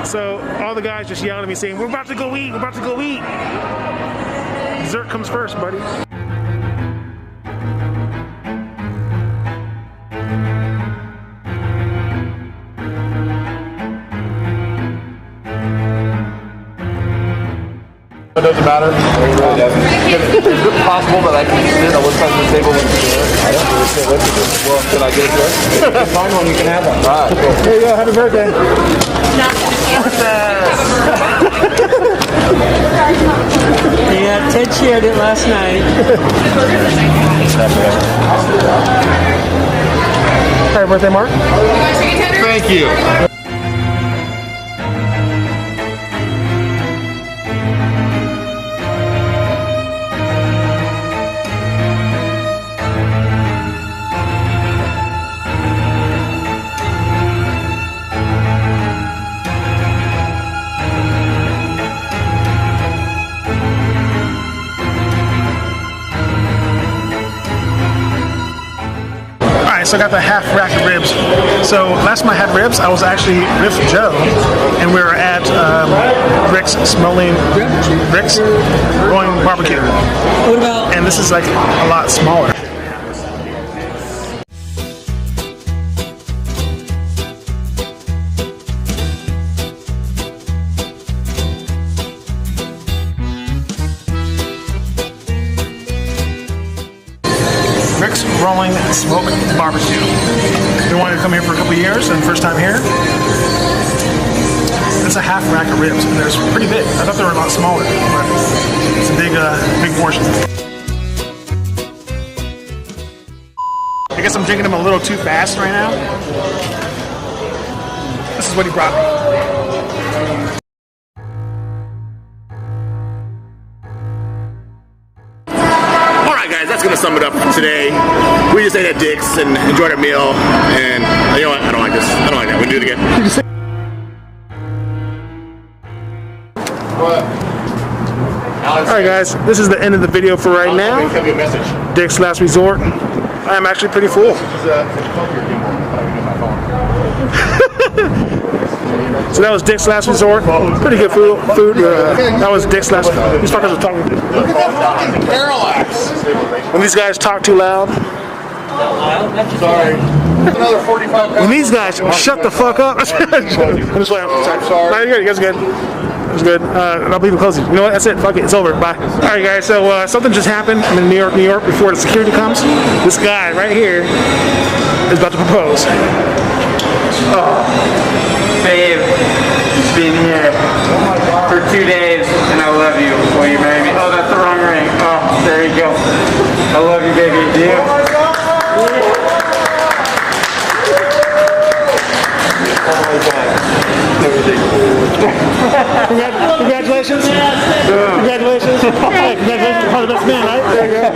So all the guys just yelling at me saying, we're about to go eat, we're about to go eat. Dessert comes first, buddy. It doesn't matter. It really doesn't. Is it possible that I can sit on one side of the table when you do it? I don't understand what to do. Well, can I get it here? If you find one, you can have one. All right, cool. There you go, happy birthday. Yeah, Ted shared it last night. Happy birthday, Mark. Thank you. So I got the half rack of ribs. So last time I had ribs, I was actually with Joe, and we were at Rick's Rolling Barbecue. What about? And this is like a lot smaller. Rick's Rolling Smoke Barbecue. Been wanting to come here for a couple years, and first time here. It's a half rack of ribs, and they're pretty big. I thought they were a lot smaller, but it's a big portion. I guess I'm drinking them a little too fast right now. This is what he brought me. That's gonna sum it up for today. We just ate at Dick's and enjoyed our meal, and you know what? I don't like this. I don't like that. We do it again. Alright guys, this is the end of the video for right now. Dick's Last Resort. I am actually pretty full. So that was Dick's Last Resort. Pretty good food. That was Dick's Last. These fuckers are talking. Parallax. When these guys talk too loud. Sorry. Another 45 When these guys shut the fuck up. I'm sorry. No, you're good. You guys are good. It was good. I'll leave it closing. You know what? That's it. Fuck it. It's over. Bye. All right, guys. So something just happened. I'm in New York. Before the security comes, this guy right here is about to propose. Babe, it's been here for 2 days, and I love you. Will you marry me? Oh, that's the wrong ring. Oh, there you go. I love you, baby. Do you? Congratulations. Congratulations. Hey, congratulations. You're probably the best man, right? There you go.